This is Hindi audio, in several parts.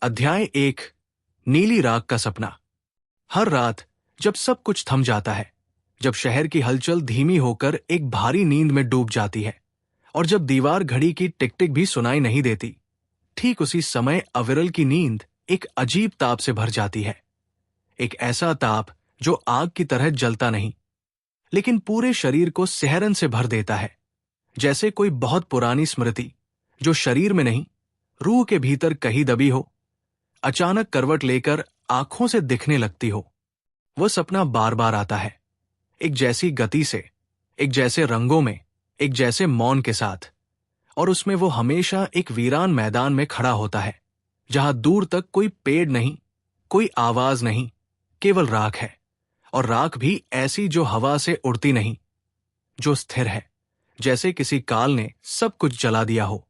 अध्याय 1। नीली राख का सपना। हर रात जब सब कुछ थम जाता है, जब शहर की हलचल धीमी होकर एक भारी नींद में डूब जाती है और जब दीवार घड़ी की टिक टिक भी सुनाई नहीं देती, ठीक उसी समय अविरल की नींद एक अजीब ताप से भर जाती है। एक ऐसा ताप जो आग की तरह जलता नहीं, लेकिन पूरे शरीर को सिहरन से भर देता है, जैसे कोई बहुत पुरानी स्मृति जो शरीर में नहीं, रूह के भीतर कहीं दबी हो, अचानक करवट लेकर आंखों से दिखने लगती हो। वह सपना बार बार आता है, एक जैसी गति से, एक जैसे रंगों में, एक जैसे मौन के साथ, और उसमें वो हमेशा एक वीरान मैदान में खड़ा होता है, जहां दूर तक कोई पेड़ नहीं, कोई आवाज नहीं, केवल राख है। और राख भी ऐसी जो हवा से उड़ती नहीं, जो स्थिर है, जैसे किसी काल ने सब कुछ जला दिया हो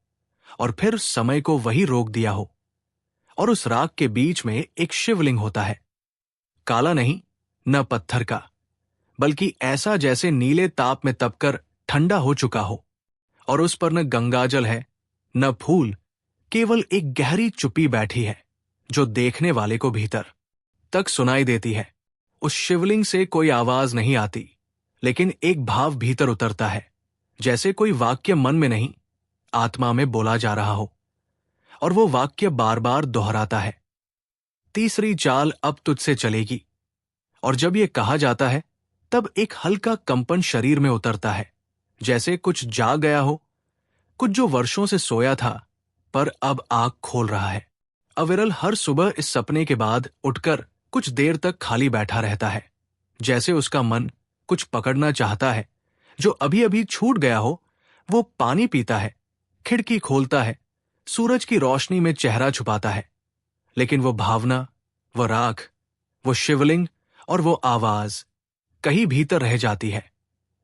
और फिर समय को वही रोक दिया हो। और उस राख के बीच में एक शिवलिंग होता है, काला नहीं, न पत्थर का, बल्कि ऐसा जैसे नीले ताप में तपकर ठंडा हो चुका हो। और उस पर न गंगाजल है, न फूल, केवल एक गहरी चुप्पी बैठी है, जो देखने वाले को भीतर तक सुनाई देती है। उस शिवलिंग से कोई आवाज नहीं आती, लेकिन एक भाव भीतर उतरता है, जैसे कोई वाक्य मन में नहीं, आत्मा में बोला जा रहा हो। और वो वाक्य बार बार दोहराता है, तीसरी चाल अब तुझसे चलेगी। और जब ये कहा जाता है, तब एक हल्का कंपन शरीर में उतरता है, जैसे कुछ जाग गया हो, कुछ जो वर्षों से सोया था पर अब आंख खोल रहा है। अविरल हर सुबह इस सपने के बाद उठकर कुछ देर तक खाली बैठा रहता है, जैसे उसका मन कुछ पकड़ना चाहता है जो अभी अभी छूट गया हो। वो पानी पीता है, खिड़की खोलता है, सूरज की रोशनी में चेहरा छुपाता है, लेकिन वो भावना, वो राख, वो शिवलिंग और वो आवाज कहीं भीतर रह जाती है,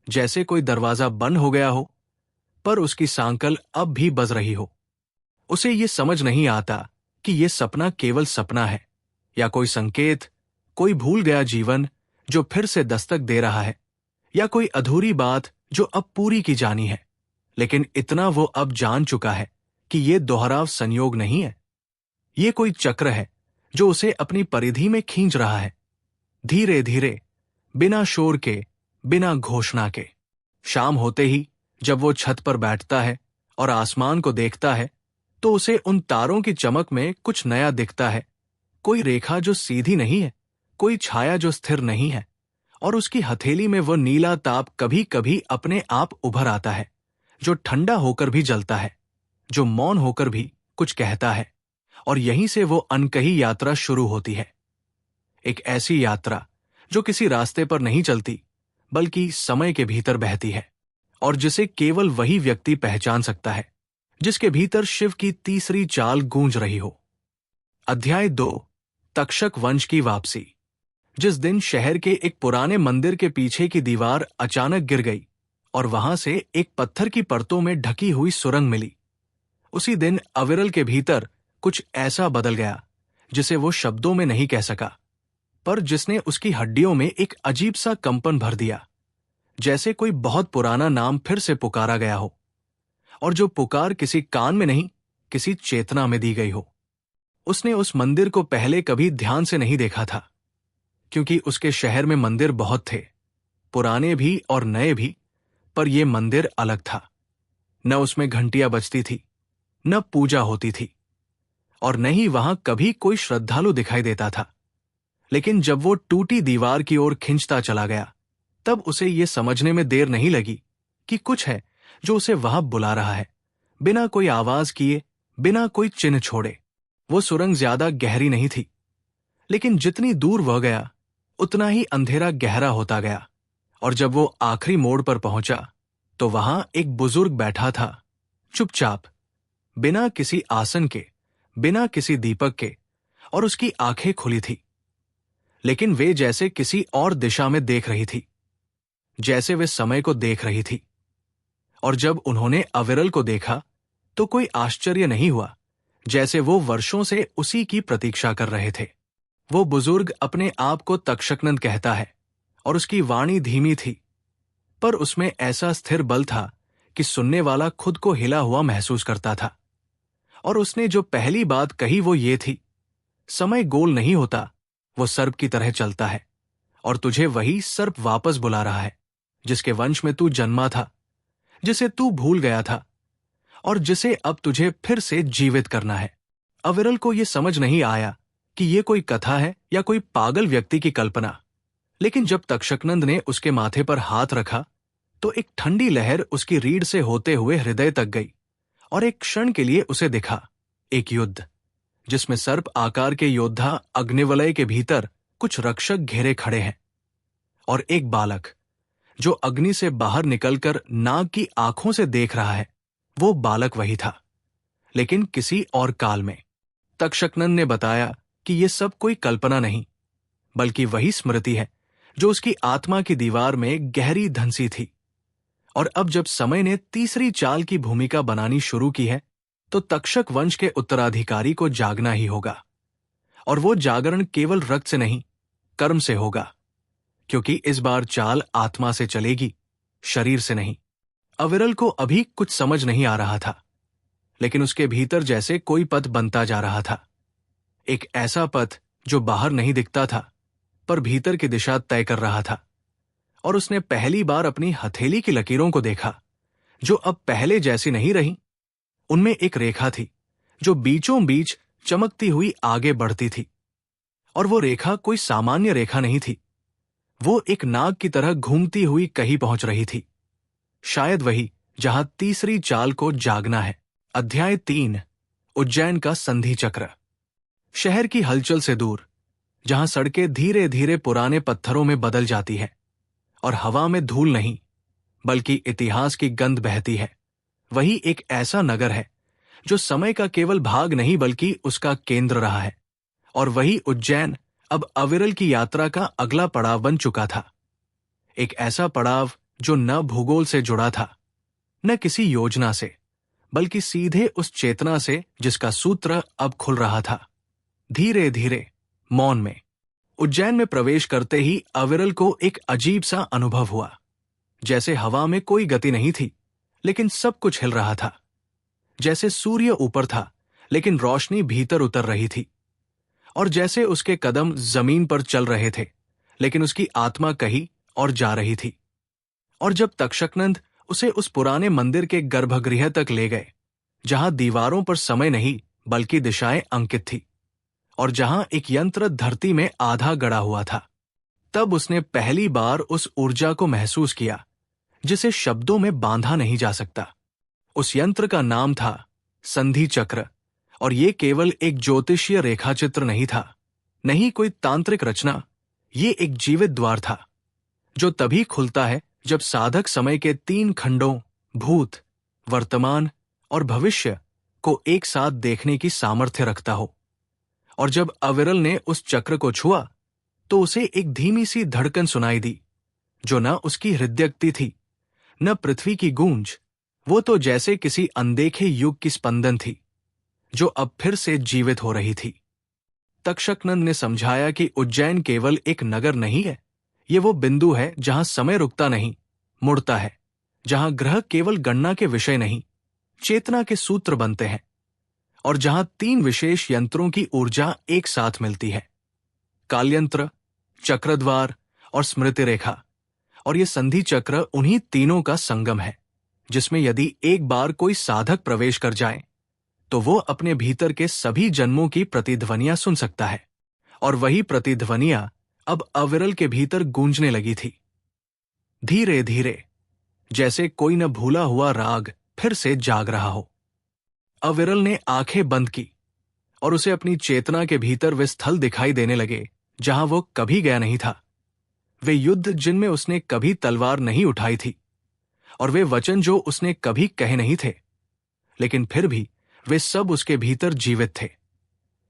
जैसे कोई दरवाजा बंद हो गया हो पर उसकी सांकल अब भी बज रही हो। उसे ये समझ नहीं आता कि ये सपना केवल सपना है या कोई संकेत, कोई भूल गया जीवन जो फिर से दस्तक दे रहा है, या कोई अधूरी बात जो अब पूरी की जानी है। लेकिन इतना वो अब जान चुका है कि ये दोहराव संयोग नहीं है, ये कोई चक्र है जो उसे अपनी परिधि में खींच रहा है, धीरे धीरे, बिना शोर के, बिना घोषणा के। शाम होते ही जब वो छत पर बैठता है और आसमान को देखता है, तो उसे उन तारों की चमक में कुछ नया दिखता है, कोई रेखा जो सीधी नहीं है, कोई छाया जो स्थिर नहीं है। और उसकी हथेली में वो नीला ताप कभी कभी अपने आप उभर आता है, जो ठंडा होकर भी जलता है, जो मौन होकर भी कुछ कहता है। और यहीं से वो अनकही यात्रा शुरू होती है, एक ऐसी यात्रा जो किसी रास्ते पर नहीं चलती, बल्कि समय के भीतर बहती है, और जिसे केवल वही व्यक्ति पहचान सकता है जिसके भीतर शिव की तीसरी चाल गूंज रही हो। अध्याय 2। तक्षक वंश की वापसी। जिस दिन शहर के एक पुराने मंदिर के पीछे की दीवार अचानक गिर गई और वहां से एक पत्थर की परतों में ढकी हुई सुरंग मिली, उसी दिन अविरल के भीतर कुछ ऐसा बदल गया जिसे वो शब्दों में नहीं कह सका, पर जिसने उसकी हड्डियों में एक अजीब सा कंपन भर दिया, जैसे कोई बहुत पुराना नाम फिर से पुकारा गया हो, और जो पुकार किसी कान में नहीं, किसी चेतना में दी गई हो। उसने उस मंदिर को पहले कभी ध्यान से नहीं देखा था, क्योंकि उसके शहर में मंदिर बहुत थे, पुराने भी और नए भी, पर यह मंदिर अलग था। न उसमें घंटियां बजती थी, न पूजा होती थी, और न ही वहां कभी कोई श्रद्धालु दिखाई देता था। लेकिन जब वो टूटी दीवार की ओर खिंचता चला गया, तब उसे ये समझने में देर नहीं लगी कि कुछ है जो उसे वहां बुला रहा है, बिना कोई आवाज किए, बिना कोई चिन्ह छोड़े। वो सुरंग ज्यादा गहरी नहीं थी, लेकिन जितनी दूर वह गया उतना ही अंधेरा गहरा होता गया। और जब वो आखिरी मोड़ पर पहुंचा, तो वहां एक बुजुर्ग बैठा था, चुपचाप, बिना किसी आसन के, बिना किसी दीपक के, और उसकी आंखें खुली थी, लेकिन वे जैसे किसी और दिशा में देख रही थी, जैसे वे समय को देख रही थी। और जब उन्होंने अविरल को देखा, तो कोई आश्चर्य नहीं हुआ, जैसे वो वर्षों से उसी की प्रतीक्षा कर रहे थे। वो बुजुर्ग अपने आप को तक्षकनंद कहता है, और उसकी वाणी धीमी थी, पर उसमें ऐसा स्थिर बल था कि सुनने वाला खुद को हिला हुआ महसूस करता था। और उसने जो पहली बात कही वो ये थी समय गोल नहीं होता, वो सर्प की तरह चलता है, और तुझे वही सर्प वापस बुला रहा है जिसके वंश में तू जन्मा था, जिसे तू भूल गया था और जिसे अब तुझे फिर से जीवित करना है। अविरल को यह समझ नहीं आया कि यह कोई कथा है या कोई पागल व्यक्ति की कल्पना, लेकिन जब तक्षकनंद ने उसके माथे पर हाथ रखा तो एक ठंडी लहर उसकी रीढ़ से होते हुए हृदय तक गई, और एक क्षण के लिए उसे दिखा एक युद्ध जिसमें सर्प आकार के योद्धा अग्निवलय के भीतर कुछ रक्षक घेरे खड़े हैं, और एक बालक जो अग्नि से बाहर निकलकर नाग की आंखों से देख रहा है। वो बालक वही था, लेकिन किसी और काल में। तक्षकनंद ने बताया कि यह सब कोई कल्पना नहीं, बल्कि वही स्मृति है जो उसकी आत्मा की दीवार में गहरी धंसी थी। और अब जब समय ने तीसरी चाल की भूमिका बनानी शुरू की है, तो तक्षक वंश के उत्तराधिकारी को जागना ही होगा, और वो जागरण केवल रक्त से नहीं, कर्म से होगा, क्योंकि इस बार चाल आत्मा से चलेगी, शरीर से नहीं। अविरल को अभी कुछ समझ नहीं आ रहा था, लेकिन उसके भीतर जैसे कोई पथ बनता जा रहा था, एक ऐसा पथ जो बाहर नहीं दिखता था पर भीतर की दिशा तय कर रहा था। और उसने पहली बार अपनी हथेली की लकीरों को देखा, जो अब पहले जैसी नहीं रही। उनमें एक रेखा थी जो बीचों बीच चमकती हुई आगे बढ़ती थी, और वो रेखा कोई सामान्य रेखा नहीं थी। वो एक नाग की तरह घूमती हुई कहीं पहुंच रही थी, शायद वही जहां तीसरी चाल को जागना है। अध्याय 3, उज्जैन का संधि चक्र। शहर की हलचल से दूर, जहां सड़कें धीरे धीरे पुराने पत्थरों में बदल जाती है और हवा में धूल नहीं बल्कि इतिहास की गंध बहती है, वही एक ऐसा नगर है जो समय का केवल भाग नहीं बल्कि उसका केंद्र रहा है। और वही उज्जैन अब अविरल की यात्रा का अगला पड़ाव बन चुका था, एक ऐसा पड़ाव जो न भूगोल से जुड़ा था, न किसी योजना से, बल्कि सीधे उस चेतना से जिसका सूत्र अब खुल रहा था। धीरे धीरे, मौन में, उज्जैन में प्रवेश करते ही अविरल को एक अजीब सा अनुभव हुआ, जैसे हवा में कोई गति नहीं थी लेकिन सब कुछ हिल रहा था, जैसे सूर्य ऊपर था लेकिन रोशनी भीतर उतर रही थी, और जैसे उसके कदम जमीन पर चल रहे थे लेकिन उसकी आत्मा कहीं और जा रही थी। और जब तक्षकनंद उसे उस पुराने मंदिर के गर्भगृह तक ले गए, जहां दीवारों पर समय नहीं बल्कि दिशाएं अंकित थी, और जहां एक यंत्र धरती में आधा गड़ा हुआ था, तब उसने पहली बार उस ऊर्जा को महसूस किया जिसे शब्दों में बांधा नहीं जा सकता। उस यंत्र का नाम था संधि चक्र, और ये केवल एक ज्योतिषीय रेखाचित्र नहीं था, नहीं कोई तांत्रिक रचना, ये एक जीवित द्वार था जो तभी खुलता है जब साधक समय के 3 खंडों, भूत, वर्तमान और भविष्य को एक साथ देखने की सामर्थ्य रखता हो। और जब अविरल ने उस चक्र को छुआ तो उसे एक धीमी सी धड़कन सुनाई दी, जो न उसकी हृदयगति थी, न पृथ्वी की गूंज। वो तो जैसे किसी अनदेखे युग की स्पंदन थी जो अब फिर से जीवित हो रही थी। तक्षकनंद ने समझाया कि उज्जैन केवल एक नगर नहीं है, ये वो बिंदु है जहां समय रुकता नहीं, मुड़ता है, जहां ग्रह केवल गणना के विषय नहीं, चेतना के सूत्र बनते हैं, और जहां 3 विशेष यंत्रों की ऊर्जा एक साथ मिलती है, कालयंत्र, चक्रद्वार और स्मृति रेखा। और ये संधि चक्र उन्हीं तीनों का संगम है, जिसमें यदि एक बार कोई साधक प्रवेश कर जाए तो वो अपने भीतर के सभी जन्मों की प्रतिध्वनियां सुन सकता है। और वही प्रतिध्वनियां अब अविरल के भीतर गूंजने लगी थी, धीरे धीरे, जैसे कोई न भूला हुआ राग फिर से जाग रहा हो। अविरल ने आंखें बंद की और उसे अपनी चेतना के भीतर वे स्थल दिखाई देने लगे जहां वो कभी गया नहीं था, वे युद्ध जिनमें उसने कभी तलवार नहीं उठाई थी, और वे वचन जो उसने कभी कहे नहीं थे, लेकिन फिर भी वे सब उसके भीतर जीवित थे,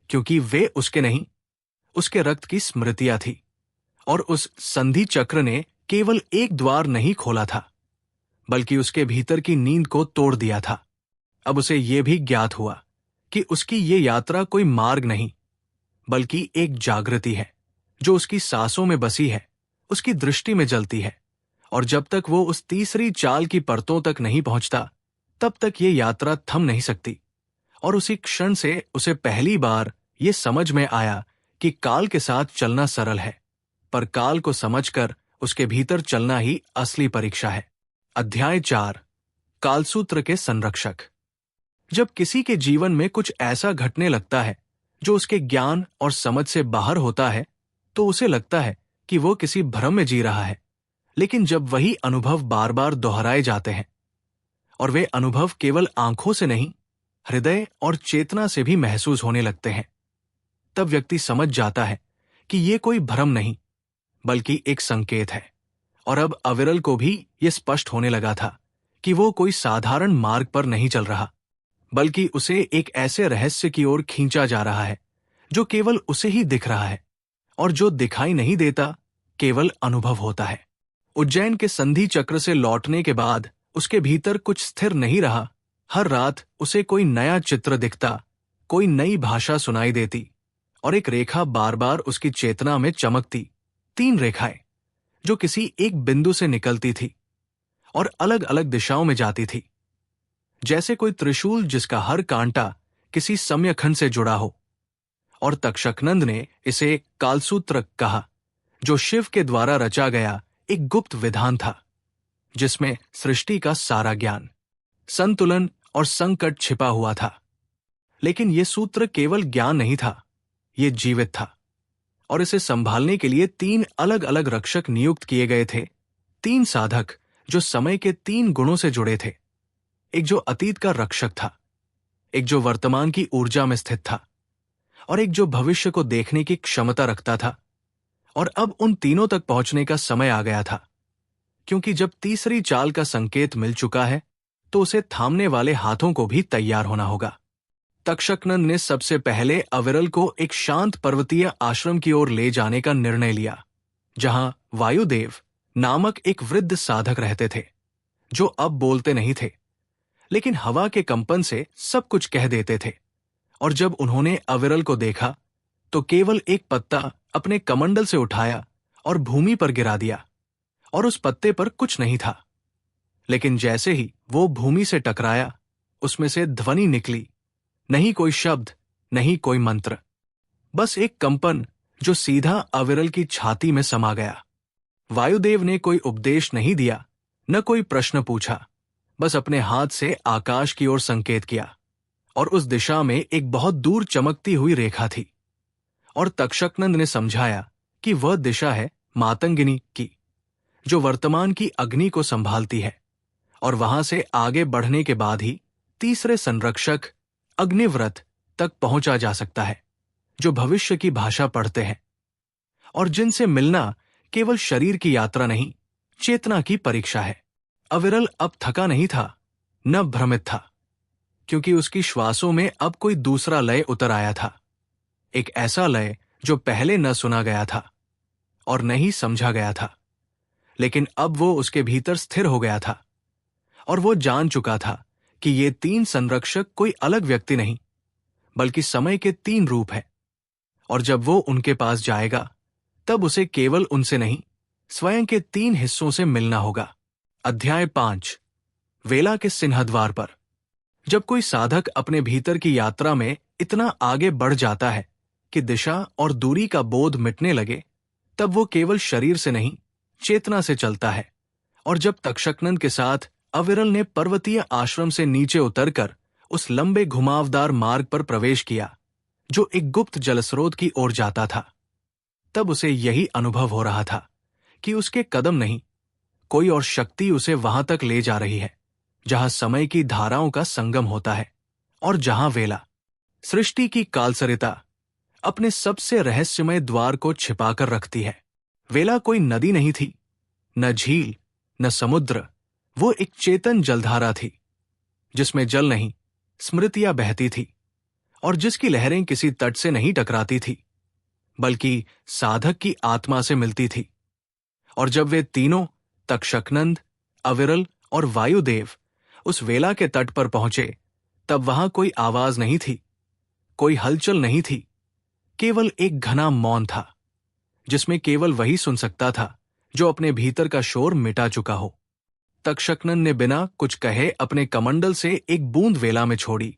क्योंकि वे उसके नहीं, उसके रक्त की स्मृतियां थी। और उस संधि चक्र ने केवल एक द्वार नहीं खोला था, बल्कि उसके भीतर की नींद को तोड़ दिया था। अब उसे यह भी ज्ञात हुआ कि उसकी ये यात्रा कोई मार्ग नहीं, बल्कि एक जागृति है जो उसकी सांसों में बसी है, उसकी दृष्टि में जलती है। और जब तक वो उस तीसरी चाल की परतों तक नहीं पहुंचता, तब तक ये यात्रा थम नहीं सकती। और उसी क्षण से उसे पहली बार ये समझ में आया कि काल के साथ चलना सरल है, पर काल को समझकर उसके भीतर चलना ही असली परीक्षा है। अध्याय 4 कालसूत्र के संरक्षक। जब किसी के जीवन में कुछ ऐसा घटने लगता है जो उसके ज्ञान और समझ से बाहर होता है, तो उसे लगता है कि वो किसी भ्रम में जी रहा है। लेकिन जब वही अनुभव बार बार दोहराए जाते हैं और वे अनुभव केवल आंखों से नहीं, हृदय और चेतना से भी महसूस होने लगते हैं, तब व्यक्ति समझ जाता है कि ये कोई भ्रम नहीं बल्कि एक संकेत है। और अब अविरल को भी ये स्पष्ट होने लगा था कि वो कोई साधारण मार्ग पर नहीं चल रहा, बल्कि उसे एक ऐसे रहस्य की ओर खींचा जा रहा है जो केवल उसे ही दिख रहा है, और जो दिखाई नहीं देता, केवल अनुभव होता है। उज्जैन के संधि चक्र से लौटने के बाद उसके भीतर कुछ स्थिर नहीं रहा। हर रात उसे कोई नया चित्र दिखता, कोई नई भाषा सुनाई देती, और एक रेखा बार बार उसकी चेतना में चमकती। 3 रेखाएं जो किसी एक बिंदु से निकलती थी और अलग अलग दिशाओं में जाती थी, जैसे कोई त्रिशूल जिसका हर कांटा किसी समयखंड से जुड़ा हो। और तक्षकनंद ने इसे कालसूत्र कहा, जो शिव के द्वारा रचा गया एक गुप्त विधान था, जिसमें सृष्टि का सारा ज्ञान, संतुलन और संकट छिपा हुआ था। लेकिन यह सूत्र केवल ज्ञान नहीं था, यह जीवित था, और इसे संभालने के लिए 3 अलग अलग रक्षक नियुक्त किए गए थे। 3 साधक जो समय के 3 गुणों से जुड़े थे। एक जो अतीत का रक्षक था, एक जो वर्तमान की ऊर्जा में स्थित था, और एक जो भविष्य को देखने की क्षमता रखता था। और अब उन तीनों तक पहुंचने का समय आ गया था, क्योंकि जब तीसरी चाल का संकेत मिल चुका है, तो उसे थामने वाले हाथों को भी तैयार होना होगा। तक्षकनंद ने सबसे पहले अविरल को एक शांत पर्वतीय आश्रम की ओर ले जाने का निर्णय लिया, जहां वायुदेव नामक एक वृद्ध साधक रहते थे, जो अब बोलते नहीं थे, लेकिन हवा के कंपन से सब कुछ कह देते थे। और जब उन्होंने अविरल को देखा, तो केवल एक पत्ता अपने कमंडल से उठाया और भूमि पर गिरा दिया, और उस पत्ते पर कुछ नहीं था। लेकिन जैसे ही वो भूमि से टकराया, उसमें से ध्वनि निकली, नहीं कोई शब्द, नहीं कोई मंत्र, बस एक कंपन जो सीधा अविरल की छाती में समा गया। वायुदेव ने कोई उपदेश नहीं दिया, न कोई प्रश्न पूछा, बस अपने हाथ से आकाश की ओर संकेत किया, और उस दिशा में एक बहुत दूर चमकती हुई रेखा थी। और तक्षकनंद ने समझाया कि वह दिशा है मातंगिनी की, जो वर्तमान की अग्नि को संभालती है, और वहां से आगे बढ़ने के बाद ही तीसरे संरक्षक अग्निव्रत तक पहुंचा जा सकता है, जो भविष्य की भाषा पढ़ते हैं, और जिनसे मिलना केवल शरीर की यात्रा नहीं, चेतना की परीक्षा है। अविरल अब थका नहीं था, न भ्रमित था, क्योंकि उसकी श्वासों में अब कोई दूसरा लय उतर आया था, एक ऐसा लय जो पहले न सुना गया था और नहीं समझा गया था, लेकिन अब वो उसके भीतर स्थिर हो गया था। और वो जान चुका था कि ये 3 संरक्षक कोई अलग व्यक्ति नहीं, बल्कि समय के 3 रूप हैं, और जब वो उनके पास जाएगा, तब उसे केवल उनसे नहीं, स्वयं के 3 हिस्सों से मिलना होगा। अध्याय 5 वेला के सिंहद्वार पर। जब कोई साधक अपने भीतर की यात्रा में इतना आगे बढ़ जाता है कि दिशा और दूरी का बोध मिटने लगे, तब वो केवल शरीर से नहीं, चेतना से चलता है। और जब तक्षकनंद के साथ अविरल ने पर्वतीय आश्रम से नीचे उतरकर उस लंबे घुमावदार मार्ग पर प्रवेश किया, जो एक गुप्त जलस्रोत की ओर जाता था, तब उसे यही अनुभव हो रहा था कि उसके कदम नहीं, कोई और शक्ति उसे वहां तक ले जा रही है, जहां समय की धाराओं का संगम होता है, और जहां वेला, सृष्टि की कालसरिता, अपने सबसे रहस्यमय द्वार को छिपाकर रखती है। वेला कोई नदी नहीं थी, न झील, न समुद्र, वो एक चेतन जलधारा थी, जिसमें जल नहीं, स्मृतियां बहती थी, और जिसकी लहरें किसी तट से नहीं टकराती थी, बल्कि साधक की आत्मा से मिलती थी। और जब वे तीनों, तक्षकनंद, अविरल और वायुदेव, उस वेला के तट पर पहुंचे, तब वहां कोई आवाज नहीं थी, कोई हलचल नहीं थी, केवल एक घना मौन था, जिसमें केवल वही सुन सकता था जो अपने भीतर का शोर मिटा चुका हो। तक्षकनंद ने बिना कुछ कहे अपने कमंडल से एक बूंद वेला में छोड़ी,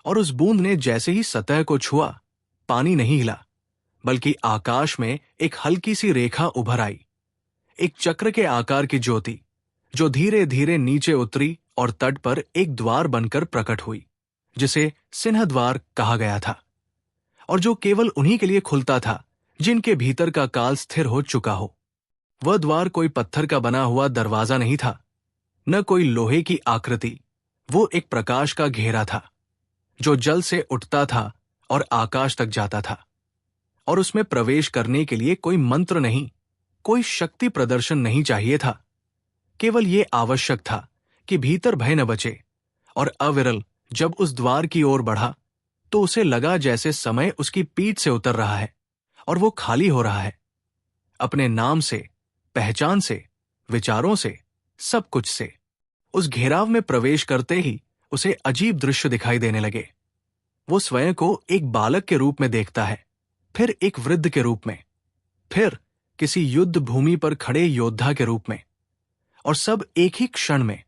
और उस बूंद ने जैसे ही सतह को छुआ, पानी नहीं हिला, बल्कि आकाश में एक हल्की सी रेखा उभर आई, एक चक्र के आकार की ज्योति जो धीरे धीरे नीचे उतरी और तट पर एक द्वार बनकर प्रकट हुई, जिसे सिंह द्वार कहा गया था, और जो केवल उन्हीं के लिए खुलता था जिनके भीतर का काल स्थिर हो चुका हो। वह द्वार कोई पत्थर का बना हुआ दरवाजा नहीं था, न कोई लोहे की आकृति। वो एक प्रकाश का घेरा था जो जल से उठता था और आकाश तक जाता था, और उसमें प्रवेश करने के लिए कोई मंत्र नहीं, कोई शक्ति प्रदर्शन नहीं चाहिए था। केवल ये आवश्यक था कि भीतर भय न बचे। और अविरल जब उस द्वार की ओर बढ़ा तो उसे लगा जैसे समय उसकी पीठ से उतर रहा है और वो खाली हो रहा है, अपने नाम से, पहचान से, विचारों से, सब कुछ से। उस घेराव में प्रवेश करते ही उसे अजीब दृश्य दिखाई देने लगे। वो स्वयं को एक बालक के रूप में देखता है, फिर एक वृद्ध के रूप में, फिर किसी युद्ध भूमि पर खड़े योद्धा के रूप में, और सब एक ही क्षण में,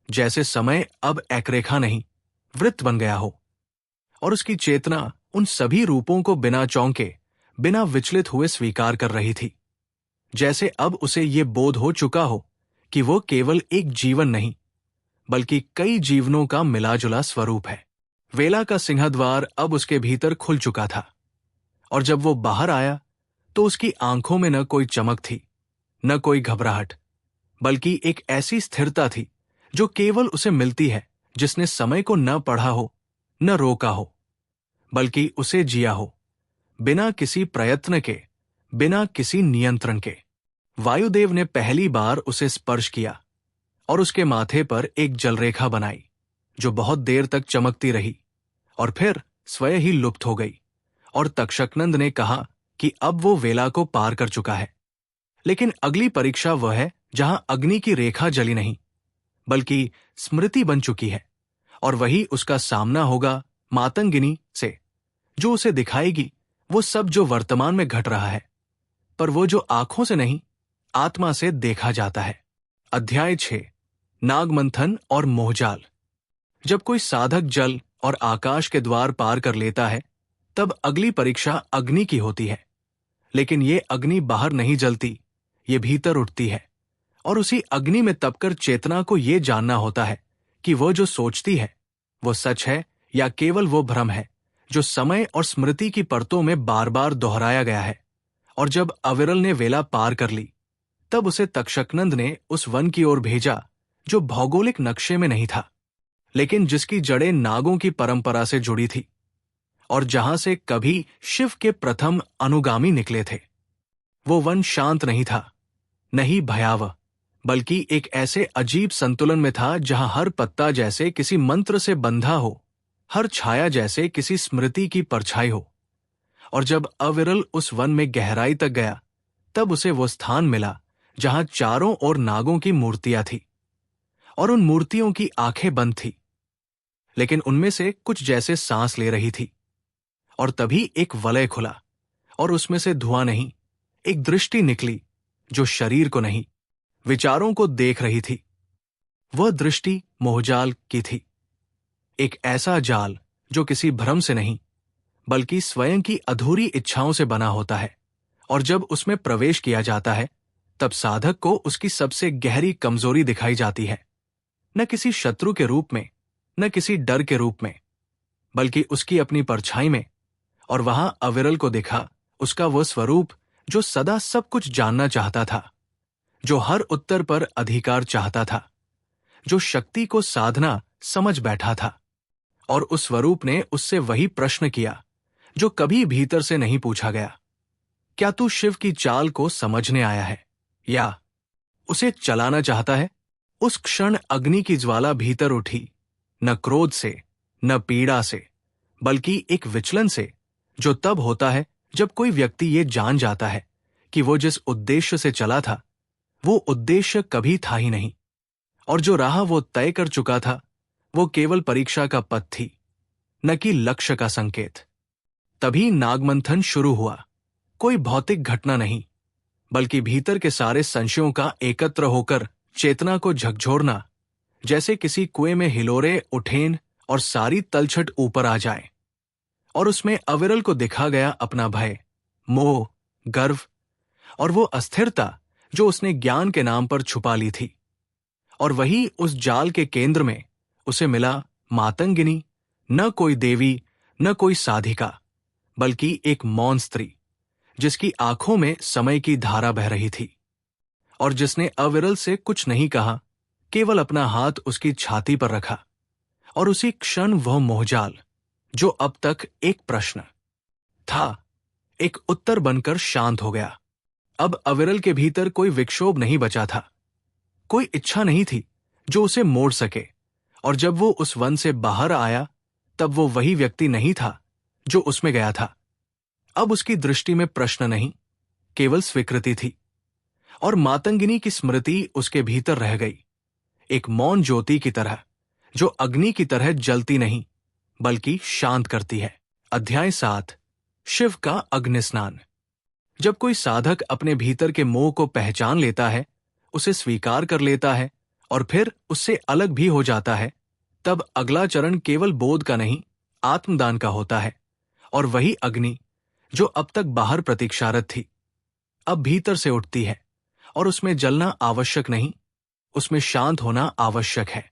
जैसे समय अब एकरेखा नहीं, वृत्त बन गया हो। और उसकी चेतना उन सभी रूपों को बिना चौंके, बिना विचलित हुए स्वीकार कर रही थी, जैसे अब उसे ये बोध हो चुका हो कि वो केवल एक जीवन नहीं, बल्कि कई जीवनों का मिलाजुला स्वरूप है। वेला का सिंहद्वार अब उसके भीतर खुल चुका था, और जब वो बाहर आया तो उसकी आंखों में न कोई चमक थी, न कोई घबराहट, बल्कि एक ऐसी स्थिरता थी जो केवल उसे मिलती है जिसने समय को न पढ़ा हो, न रोका हो, बल्कि उसे जिया हो, बिना किसी प्रयत्न के, बिना किसी नियंत्रण के। वायुदेव ने पहली बार उसे स्पर्श किया और उसके माथे पर एक जलरेखा बनाई जो बहुत देर तक चमकती रही और फिर स्वयं ही लुप्त हो गई। और तक्षकनंद ने कहा कि अब वो वेला को पार कर चुका है। लेकिन अगली परीक्षा वह है जहां अग्नि की रेखा जली नहीं, बल्कि स्मृति बन चुकी है, और वही उसका सामना होगा मातंगिनी से, जो उसे दिखाएगी वो सब जो वर्तमान में घट रहा है, पर वो जो आंखों से नहीं, आत्मा से देखा जाता है। अध्याय 6, नागमंथन और मोहजाल। जब कोई साधक जल और आकाश के द्वार पार कर लेता है, तब अगली परीक्षा अग्नि की होती है। लेकिन ये अग्नि बाहर नहीं जलती, ये भीतर उठती है, और उसी अग्नि में तपकर चेतना को ये जानना होता है कि वो जो सोचती है वो सच है या केवल वो भ्रम है जो समय और स्मृति की परतों में बार बार दोहराया गया है। और जब अविरल ने वेला पार कर ली, तब उसे तक्षकनंद ने उस वन की ओर भेजा जो भौगोलिक नक्शे में नहीं था, लेकिन जिसकी जड़ें नागों की परंपरा से जुड़ी थी, और जहां से कभी शिव के प्रथम अनुगामी निकले थे। वो वन शांत नहीं था, नहीं भयावह, बल्कि एक ऐसे अजीब संतुलन में था जहां हर पत्ता जैसे किसी मंत्र से बंधा हो, हर छाया जैसे किसी स्मृति की परछाई हो। और जब अविरल उस वन में गहराई तक गया, तब उसे वो स्थान मिला जहां चारों ओर नागों की मूर्तियां थी, और उन मूर्तियों की आंखें बंद थी, लेकिन उनमें से कुछ जैसे सांस ले रही थी। और तभी एक वलय खुला, और उसमें से धुआं नहीं, एक दृष्टि निकली जो शरीर को नहीं, विचारों को देख रही थी। वह दृष्टि मोहजाल की थी, एक ऐसा जाल जो किसी भ्रम से नहीं, बल्कि स्वयं की अधूरी इच्छाओं से बना होता है। और जब उसमें प्रवेश किया जाता है, तब साधक को उसकी सबसे गहरी कमजोरी दिखाई जाती है, न किसी शत्रु के रूप में, न किसी डर के रूप में, बल्कि उसकी अपनी परछाई में। और वहां अविरल को दिखा उसका वह स्वरूप जो सदा सब कुछ जानना चाहता था, जो हर उत्तर पर अधिकार चाहता था, जो शक्ति को साधना समझ बैठा था। और उस स्वरूप ने उससे वही प्रश्न किया जो कभी भीतर से नहीं पूछा गया, क्या तू शिव की चाल को समझने आया है या उसे चलाना चाहता है? उस क्षण अग्नि की ज्वाला भीतर उठी, न क्रोध से, न पीड़ा से, बल्कि एक विचलन से, जो तब होता है जब कोई व्यक्ति ये जान जाता है कि वो जिस उद्देश्य से चला था, वो उद्देश्य कभी था ही नहीं, और जो राह वो तय कर चुका था, वो केवल परीक्षा का पथ थी, न कि लक्ष्य का संकेत। तभी नागमंथन शुरू हुआ। कोई भौतिक घटना नहीं, बल्कि भीतर के सारे संशयों का एकत्र होकर चेतना को झकझोरना, जैसे किसी कुएं में हिलोरे उठेन और सारी तलछट ऊपर आ जाए। और उसमें अविरल को दिखा गया अपना भय, मोह, गर्व और वो अस्थिरता जो उसने ज्ञान के नाम पर छुपा ली थी। और वही उस जाल के केंद्र में उसे मिला मातंगिनी, न कोई देवी न कोई साधिका, बल्कि एक मौन स्त्री जिसकी आंखों में समय की धारा बह रही थी और जिसने अविरल से कुछ नहीं कहा, केवल अपना हाथ उसकी छाती पर रखा। और उसी क्षण वह मोहजाल, जो अब तक एक प्रश्न था, एक उत्तर बनकर शांत हो गया। अब अविरल के भीतर कोई विक्षोभ नहीं बचा था, कोई इच्छा नहीं थी जो उसे मोड़ सके। और जब वो उस वन से बाहर आया, तब वो वही व्यक्ति नहीं था जो उसमें गया था। अब उसकी दृष्टि में प्रश्न नहीं, केवल स्वीकृति थी। और मातंगिनी की स्मृति उसके भीतर रह गई, एक मौन ज्योति की तरह, जो अग्नि की तरह जलती नहीं बल्कि शांत करती है। अध्याय 7, शिव का अग्नि स्नान। जब कोई साधक अपने भीतर के मोह को पहचान लेता है, उसे स्वीकार कर लेता है और फिर उससे अलग भी हो जाता है, तब अगला चरण केवल बोध का नहीं, आत्मदान का होता है। और वही अग्नि जो अब तक बाहर प्रतीक्षारत थी, अब भीतर से उठती है। और उसमें जलना आवश्यक नहीं, उसमें शांत होना आवश्यक है।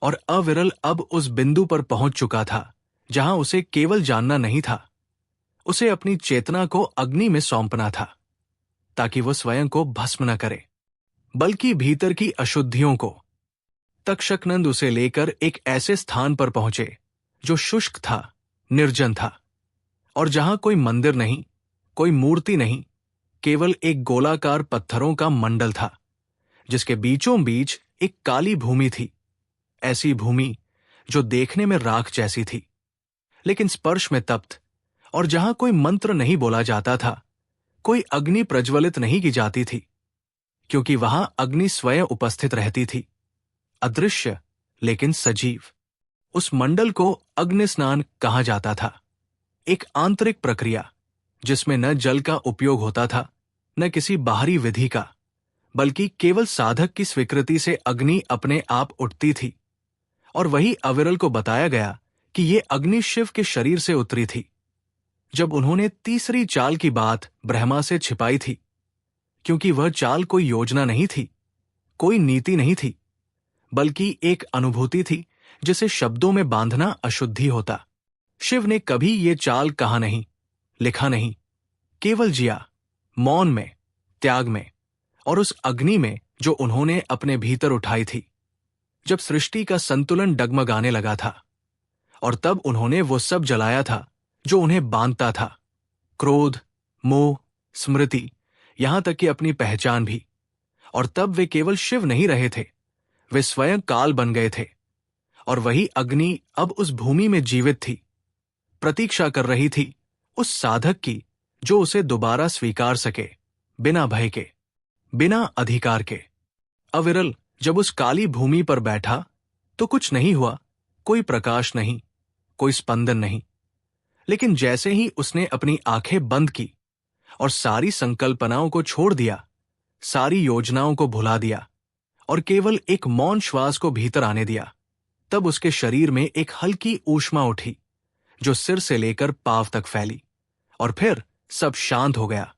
और अविरल अब उस बिंदु पर पहुंच चुका था जहां उसे केवल जानना नहीं था, उसे अपनी चेतना को अग्नि में सौंपना था, ताकि वो स्वयं को भस्म न करे, बल्कि भीतर की अशुद्धियों को। तक्षकनंद उसे लेकर एक ऐसे स्थान पर पहुंचे जो शुष्क था, निर्जन था, और जहां कोई मंदिर नहीं, कोई मूर्ति नहीं, केवल एक गोलाकार पत्थरों का मंडल था, जिसके बीचों बीच एक काली भूमि थी। ऐसी भूमि जो देखने में राख जैसी थी, लेकिन स्पर्श में तप्त, और जहां कोई मंत्र नहीं बोला जाता था, कोई अग्नि प्रज्वलित नहीं की जाती थी, क्योंकि वहां अग्नि स्वयं उपस्थित रहती थी, अदृश्य लेकिन सजीव। उस मंडल को अग्नि स्नान कहा जाता था, एक आंतरिक प्रक्रिया जिसमें न जल का उपयोग होता था, न किसी बाहरी विधि का, बल्कि केवल साधक की स्वीकृति से अग्नि अपने आप उठती थी। और वही अविरल को बताया गया कि ये अग्नि शिव के शरीर से उतरी थी, जब उन्होंने तीसरी चाल की बात ब्रह्मा से छिपाई थी, क्योंकि वह चाल कोई योजना नहीं थी, कोई नीति नहीं थी, बल्कि एक अनुभूति थी जिसे शब्दों में बांधना अशुद्धि होता। शिव ने कभी ये चाल कहा नहीं, लिखा नहीं, केवल जिया, मौन में, त्याग में, और उस अग्नि में जो उन्होंने अपने भीतर उठाई थी, जब सृष्टि का संतुलन डगमगाने लगा था। और तब उन्होंने वो सब जलाया था जो उन्हें बांधता था, क्रोध, मोह, स्मृति, यहां तक कि अपनी पहचान भी। और तब वे केवल शिव नहीं रहे थे, वे स्वयं काल बन गए थे। और वही अग्नि अब उस भूमि में जीवित थी, प्रतीक्षा कर रही थी उस साधक की जो उसे दोबारा स्वीकार सके, बिना भय के, बिना अधिकार के। अविरल जब उस काली भूमि पर बैठा तो कुछ नहीं हुआ, कोई प्रकाश नहीं, कोई स्पंदन नहीं। लेकिन जैसे ही उसने अपनी आंखें बंद की और सारी संकल्पनाओं को छोड़ दिया, सारी योजनाओं को भुला दिया और केवल एक मौन श्वास को भीतर आने दिया, तब उसके शरीर में एक हल्की ऊष्मा उठी जो सिर से लेकर पांव तक फैली। और फिर सब शांत हो गया,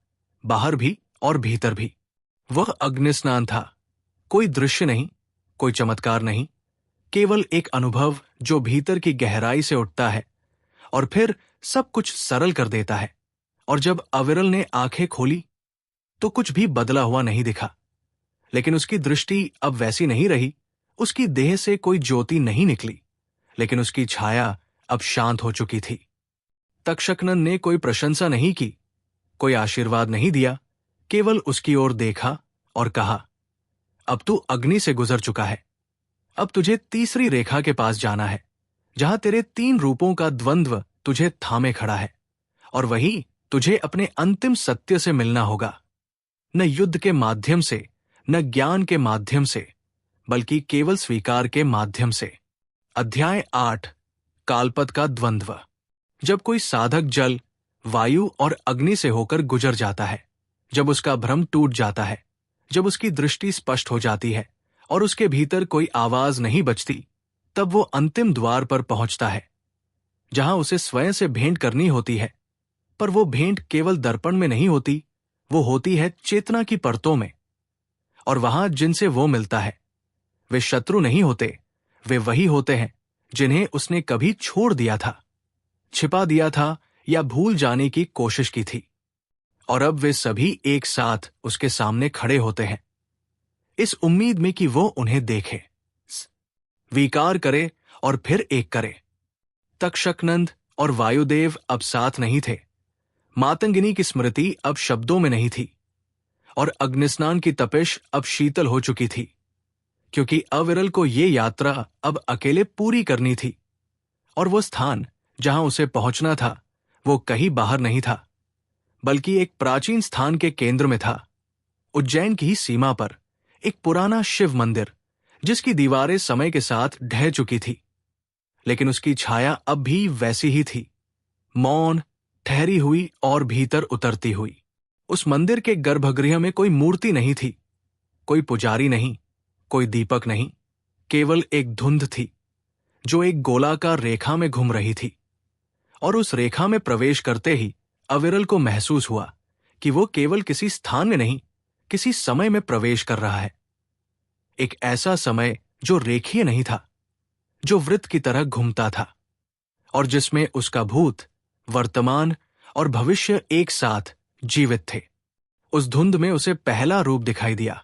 बाहर भी और भीतर भी। वह अग्नि स्नान था, कोई दृश्य नहीं, कोई चमत्कार नहीं, केवल एक अनुभव जो भीतर की गहराई से उठता है और फिर सब कुछ सरल कर देता है। और जब अविरल ने आंखें खोली तो कुछ भी बदला हुआ नहीं दिखा, लेकिन उसकी दृष्टि अब वैसी नहीं रही। उसकी देह से कोई ज्योति नहीं निकली, लेकिन उसकी छाया अब शांत हो चुकी थी। तक्षकनंद ने कोई प्रशंसा नहीं की, कोई आशीर्वाद नहीं दिया, केवल उसकी ओर देखा और कहा, अब तू अग्नि से गुजर चुका है, अब तुझे तीसरी रेखा के पास जाना है, जहां तेरे 3 रूपों का द्वंद्व तुझे थामे खड़ा है। और वही तुझे अपने अंतिम सत्य से मिलना होगा, न युद्ध के माध्यम से, न ज्ञान के माध्यम से, बल्कि केवल स्वीकार के माध्यम से। अध्याय 8, कालपथ का द्वंद्व। जब कोई साधक जल, वायु और अग्नि से होकर गुजर जाता है, जब उसका भ्रम टूट जाता है, जब उसकी दृष्टि स्पष्ट हो जाती है और उसके भीतर कोई आवाज नहीं बचती, तब वो अंतिम द्वार पर पहुंचता है, जहां उसे स्वयं से भेंट करनी होती है, पर वो भेंट केवल दर्पण में नहीं होती, वो होती है चेतना की परतों में। और वहां जिनसे वो मिलता है वे शत्रु नहीं होते, वे वही होते हैं जिन्हें उसने कभी छोड़ दिया था, छिपा दिया था या भूल जाने की कोशिश की थी। और अब वे सभी एक साथ उसके सामने खड़े होते हैं, इस उम्मीद में कि वो उन्हें देखे, स्वीकार करे और फिर एक करे। तक्षकनंद और वायुदेव अब साथ नहीं थे, मातंगिनी की स्मृति अब शब्दों में नहीं थी, और अग्निस्नान की तपिश अब शीतल हो चुकी थी, क्योंकि अविरल को ये यात्रा अब अकेले पूरी करनी थी। और वो स्थान जहां उसे पहुंचना था वो कहीं बाहर नहीं था, बल्कि एक प्राचीन स्थान के केंद्र में था, उज्जैन की ही सीमा पर एक पुराना शिव मंदिर, जिसकी दीवारें समय के साथ ढह चुकी थी, लेकिन उसकी छाया अब भी वैसी ही थी, मौन, ठहरी हुई और भीतर उतरती हुई। उस मंदिर के गर्भगृह में कोई मूर्ति नहीं थी, कोई पुजारी नहीं, कोई दीपक नहीं, केवल एक धुंध थी जो एक गोलाकार रेखा में घूम रही थी। और उस रेखा में प्रवेश करते ही अविरल को महसूस हुआ कि वो केवल किसी स्थान में नहीं, किसी समय में प्रवेश कर रहा है। एक ऐसा समय जो रेखीय नहीं था, जो वृत्त की तरह घूमता था, और जिसमें उसका भूत, वर्तमान और भविष्य एक साथ जीवित थे। उस धुंध में उसे पहला रूप दिखाई दिया,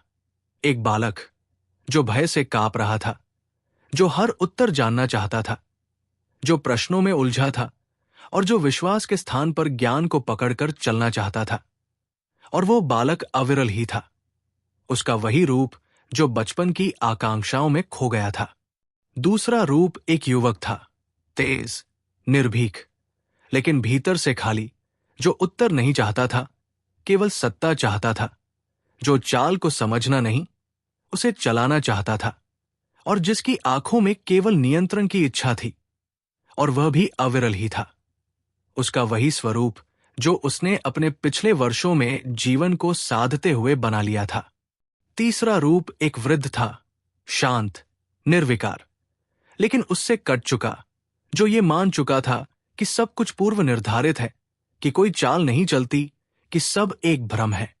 एक बालक जो भय से कांप रहा था, जो हर उत्तर जानना चाहता था, जो प्रश्नों में उलझा था, और जो विश्वास के स्थान पर ज्ञान को पकड़कर चलना चाहता था। और वो बालक अविरल ही था, उसका वही रूप जो बचपन की आकांक्षाओं में खो गया था। दूसरा रूप एक युवक था, तेज, निर्भीक, लेकिन भीतर से खाली, जो उत्तर नहीं चाहता था, केवल सत्ता चाहता था, जो चाल को समझना नहीं, उसे चलाना चाहता था, और जिसकी आंखों में केवल नियंत्रण की इच्छा थी। और वह भी अविरल ही था, उसका वही स्वरूप जो उसने अपने पिछले वर्षों में जीवन को साधते हुए बना लिया था। तीसरा रूप एक वृद्ध था, शांत, निर्विकार, लेकिन उससे कट चुका, जो ये मान चुका था कि सब कुछ पूर्व निर्धारित है, कि कोई चाल नहीं चलती, कि सब एक भ्रम है।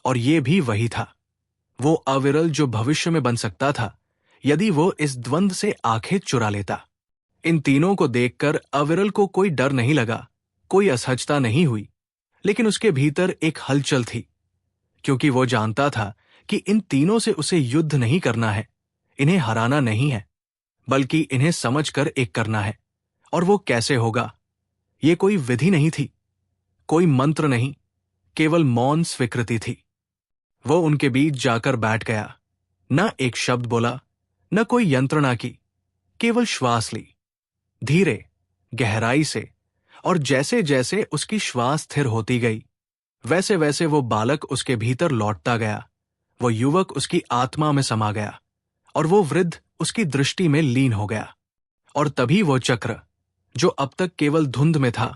और ये भी वही था, वो अविरल जो भविष्य में बन सकता था यदि वो इस द्वंद से आंखें चुरा लेता। इन तीनों को देखकर अविरल को कोई डर नहीं लगा, कोई असहजता नहीं हुई, लेकिन उसके भीतर एक हलचल थी, क्योंकि वो जानता था कि इन तीनों से उसे युद्ध नहीं करना है, इन्हें हराना नहीं है, बल्कि इन्हें समझकर एक करना है। और वो कैसे होगा? ये कोई विधि नहीं थी, कोई मंत्र नहीं, केवल मौन स्वीकृति थी। वो उनके बीच जाकर बैठ गया, न एक शब्द बोला, न कोई यंत्रणा की, केवल श्वास ली, धीरे, गहराई से। और जैसे जैसे उसकी श्वास स्थिर होती गई, वैसे वैसे वो बालक उसके भीतर लौटता गया, वो युवक उसकी आत्मा में समा गया, और वो वृद्ध उसकी दृष्टि में लीन हो गया। और तभी वो चक्र, जो अब तक केवल धुंध में था,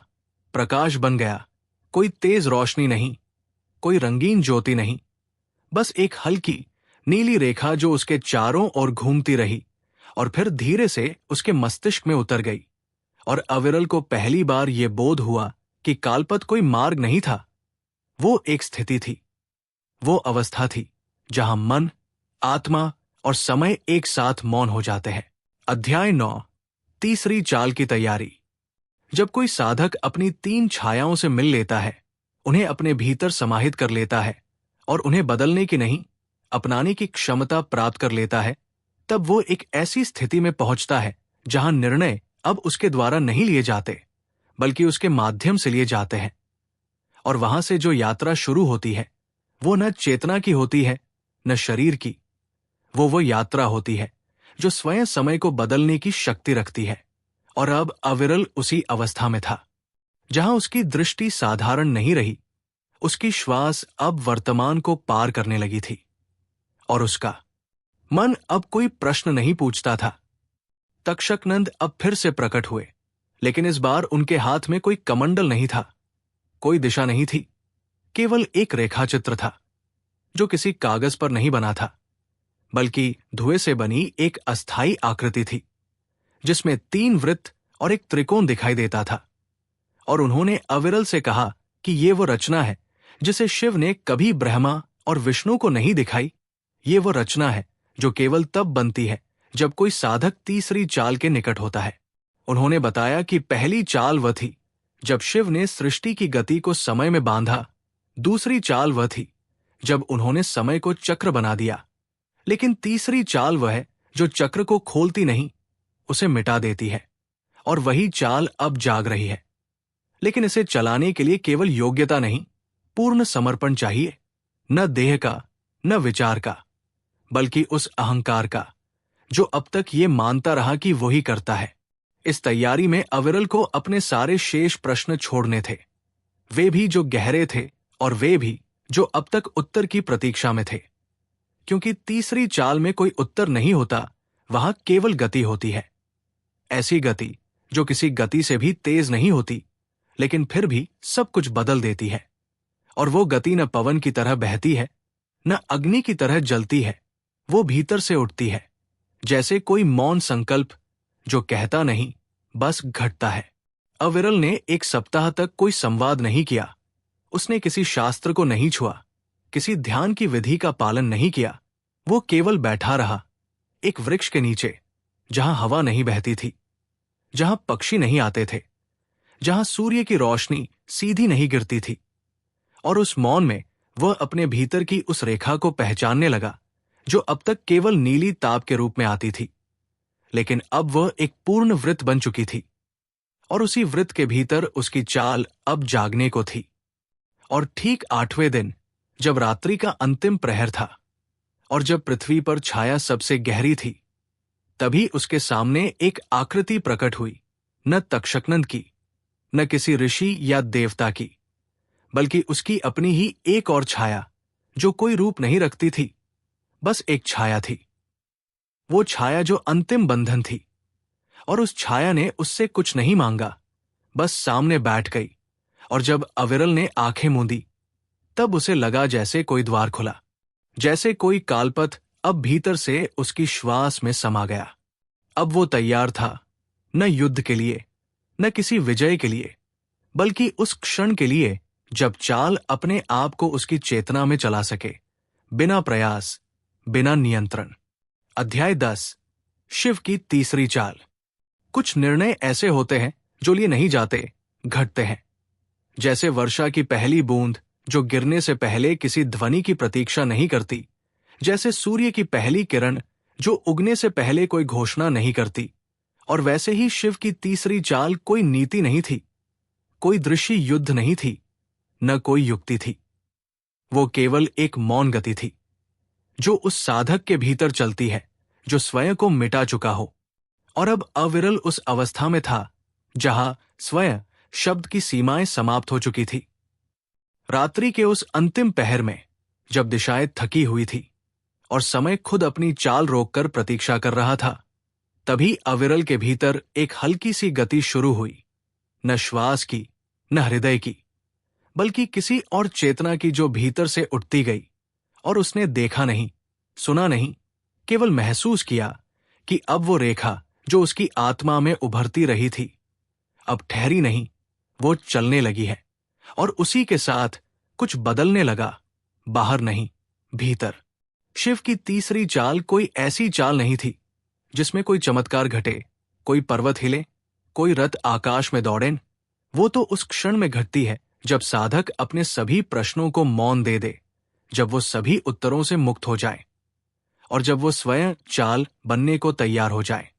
प्रकाश बन गया। कोई तेज रोशनी नहीं, कोई रंगीन ज्योति नहीं, बस एक हल्की नीली रेखा जो उसके चारों ओर घूमती रही और फिर धीरे से उसके मस्तिष्क में उतर गई। और अविरल को पहली बार ये बोध हुआ कि कालपथ कोई मार्ग नहीं था, वो एक स्थिति थी, वो अवस्था थी जहां मन, आत्मा और समय एक साथ मौन हो जाते हैं। अध्याय 9, तीसरी चाल की तैयारी। जब कोई साधक अपनी 3 छायाओं से मिल लेता है, उन्हें अपने भीतर समाहित कर लेता है और उन्हें बदलने की नहीं, अपनाने की क्षमता प्राप्त कर लेता है, तब वो एक ऐसी स्थिति में पहुंचता है जहां निर्णय अब उसके द्वारा नहीं लिए जाते, बल्कि उसके माध्यम से लिए जाते हैं। और वहां से जो यात्रा शुरू होती है, वो न चेतना की होती है, न शरीर की। वो यात्रा होती है जो स्वयं समय को बदलने की शक्ति रखती है। और अब अविरल उसी अवस्था में था, जहां उसकी दृष्टि साधारण नहीं रही, उसकी श्वास अब वर्तमान को पार करने लगी थी। और उसका मन अब कोई प्रश्न नहीं पूछता था। तक्षकनंद अब फिर से प्रकट हुए, लेकिन इस बार उनके हाथ में कोई कमंडल नहीं था, कोई दिशा नहीं थी, केवल एक रेखाचित्र था, जो किसी कागज पर नहीं बना था, बल्कि धुएं से बनी एक अस्थायी आकृति थी, जिसमें 3 वृत्त और एक त्रिकोण दिखाई देता था। और उन्होंने अविरल से कहा कि ये वो रचना है जिसे शिव ने कभी ब्रह्मा और विष्णु को नहीं दिखाई। ये वो रचना है जो केवल तब बनती है जब कोई साधक तीसरी चाल के निकट होता है। उन्होंने बताया कि पहली चाल वह थी जब शिव ने सृष्टि की गति को समय में बांधा। दूसरी चाल वह थी जब उन्होंने समय को चक्र बना दिया। लेकिन तीसरी चाल वह है जो चक्र को खोलती नहीं, उसे मिटा देती है। और वही चाल अब जाग रही है। लेकिन इसे चलाने के लिए केवल योग्यता नहीं, पूर्ण समर्पण चाहिए। न देह का, न विचार का, बल्कि उस अहंकार का जो अब तक ये मानता रहा कि वही करता है। इस तैयारी में अविरल को अपने सारे शेष प्रश्न छोड़ने थे, वे भी जो गहरे थे और वे भी जो अब तक उत्तर की प्रतीक्षा में थे। क्योंकि तीसरी चाल में कोई उत्तर नहीं होता, वहां केवल गति होती है। ऐसी गति जो किसी गति से भी तेज नहीं होती, लेकिन फिर भी सब कुछ बदल देती है। और वो गति न पवन की तरह बहती है, न अग्नि की तरह जलती है। वो भीतर से उठती है, जैसे कोई मौन संकल्प जो कहता नहीं, बस घटता है। अविरल ने एक सप्ताह तक कोई संवाद नहीं किया। उसने किसी शास्त्र को नहीं छुआ, किसी ध्यान की विधि का पालन नहीं किया। वो केवल बैठा रहा, एक वृक्ष के नीचे, जहां हवा नहीं बहती थी, जहां पक्षी नहीं आते थे, जहां सूर्य की रोशनी सीधी नहीं गिरती थी। और उस मौन में वह अपने भीतर की उस रेखा को पहचानने लगा जो अब तक केवल नीली ताप के रूप में आती थी, लेकिन अब वह एक पूर्ण वृत्त बन चुकी थी। और उसी वृत्त के भीतर उसकी चाल अब जागने को थी। और ठीक 8वें दिन, जब रात्रि का अंतिम प्रहर था और जब पृथ्वी पर छाया सबसे गहरी थी, तभी उसके सामने एक आकृति प्रकट हुई, न तक्षकनंद की, न किसी ऋषि या देवता की, बल्कि उसकी अपनी ही एक और छाया जो कोई रूप नहीं रखती थी, बस एक छाया थी। वो छाया जो अंतिम बंधन थी। और उस छाया ने उससे कुछ नहीं मांगा, बस सामने बैठ गई। और जब अविरल ने आंखें मूंदी, तब उसे लगा जैसे कोई द्वार खुला, जैसे कोई कालपथ अब भीतर से उसकी श्वास में समा गया। अब वो तैयार था, न युद्ध के लिए, न किसी विजय के लिए, बल्कि उस क्षण के लिए जब चाल अपने आप को उसकी चेतना में चला सके, बिना प्रयास, बिना नियंत्रण। अध्याय 10। शिव की तीसरी चाल। कुछ निर्णय ऐसे होते हैं जो लिए नहीं जाते, घटते हैं। जैसे वर्षा की पहली बूंद जो गिरने से पहले किसी ध्वनि की प्रतीक्षा नहीं करती, जैसे सूर्य की पहली किरण जो उगने से पहले कोई घोषणा नहीं करती। और वैसे ही शिव की तीसरी चाल कोई नीति नहीं थी, कोई दृश्य युद्ध नहीं थी, न कोई युक्ति थी। वो केवल एक मौन गति थी जो उस साधक के भीतर चलती है जो स्वयं को मिटा चुका हो। और अब अविरल उस अवस्था में था जहां स्वयं शब्द की सीमाएं समाप्त हो चुकी थी। रात्रि के उस अंतिम पहर में, जब दिशाएं थकी हुई थी और समय खुद अपनी चाल रोककर प्रतीक्षा कर रहा था, तभी अविरल के भीतर एक हल्की सी गति शुरू हुई, न श्वास की, न हृदय की, बल्कि किसी और चेतना की जो भीतर से उठती गई। और उसने देखा नहीं, सुना नहीं, केवल महसूस किया कि अब वो रेखा जो उसकी आत्मा में उभरती रही थी, अब ठहरी नहीं, वो चलने लगी है। और उसी के साथ कुछ बदलने लगा, बाहर नहीं, भीतर। शिव की तीसरी चाल कोई ऐसी चाल नहीं थी जिसमें कोई चमत्कार घटे, कोई पर्वत हिले, कोई रथ आकाश में दौड़े। वो तो उस क्षण में घटती है जब साधक अपने सभी प्रश्नों को मौन दे दे, जब वो सभी उत्तरों से मुक्त हो जाए, और जब वो स्वयं चाल बनने को तैयार हो जाए।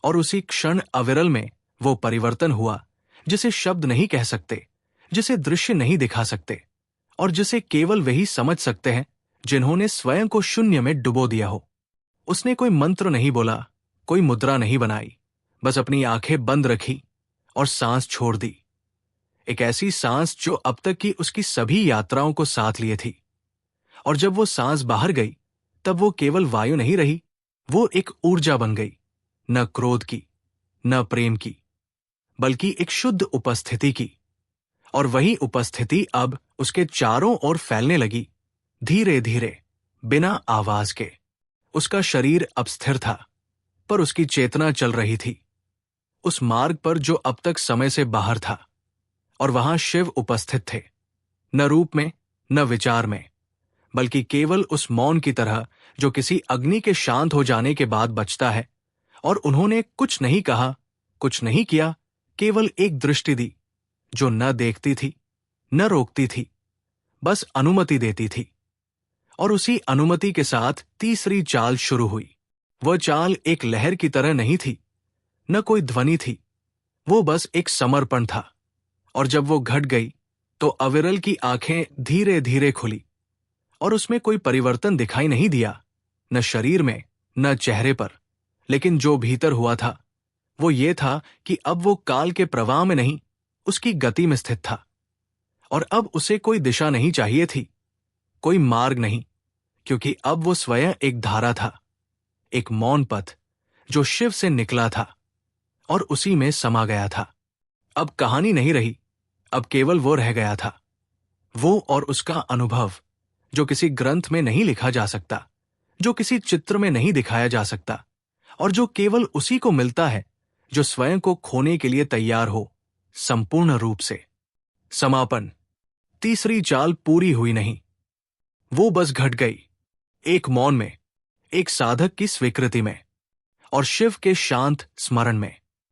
और उसी क्षण अविरल में वो परिवर्तन हुआ जिसे शब्द नहीं कह सकते, जिसे दृश्य नहीं दिखा सकते, और जिसे केवल वही समझ सकते हैं जिन्होंने स्वयं को शून्य में डुबो दिया हो। उसने कोई मंत्र नहीं बोला, कोई मुद्रा नहीं बनाई, बस अपनी आंखें बंद रखी और सांस छोड़ दी। एक ऐसी सांस जो अब तक की उसकी सभी यात्राओं को साथ लिए थी। और जब वो सांस बाहर गई, तब वो केवल वायु नहीं रही, वो एक ऊर्जा बन गई, न क्रोध की, न प्रेम की, बल्कि एक शुद्ध उपस्थिति की। और वही उपस्थिति अब उसके चारों ओर फैलने लगी, धीरे धीरे, बिना आवाज के। उसका शरीर अब स्थिर था, पर उसकी चेतना चल रही थी। उस मार्ग पर जो अब तक समय से बाहर था, और वहां शिव उपस्थित थे, न रूप में न विचार में, बल्कि केवल उस मौन की तरह जो किसी अग्नि के शांत हो जाने के बाद बचता है। और उन्होंने कुछ नहीं कहा, कुछ नहीं किया, केवल एक दृष्टि दी जो न देखती थी न रोकती थी, बस अनुमति देती थी। और उसी अनुमति के साथ तीसरी चाल शुरू हुई। वह चाल एक लहर की तरह नहीं थी, न कोई ध्वनि थी, वो बस एक समर्पण था। और जब वो घट गई तो अविरल की आंखें धीरे धीरे खुली, और उसमें कोई परिवर्तन दिखाई नहीं दिया, न शरीर में न चेहरे पर। लेकिन जो भीतर हुआ था वो ये था कि अब वो काल के प्रवाह में नहीं, उसकी गति में स्थित था। और अब उसे कोई दिशा नहीं चाहिए थी, कोई मार्ग नहीं, क्योंकि अब वो स्वयं एक धारा था, एक मौन पथ जो शिव से निकला था और उसी में समा गया था। अब कहानी नहीं रही, अब केवल वो रह गया था, वो और उसका अनुभव जो किसी ग्रंथ में नहीं लिखा जा सकता, जो किसी चित्र में नहीं दिखाया जा सकता, और जो केवल उसी को मिलता है जो स्वयं को खोने के लिए तैयार हो, संपूर्ण रूप से। समापन। तीसरी चाल पूरी हुई नहीं, वो बस घट गई, एक मौन में, एक साधक की स्वीकृति में, और शिव के शांत स्मरण में।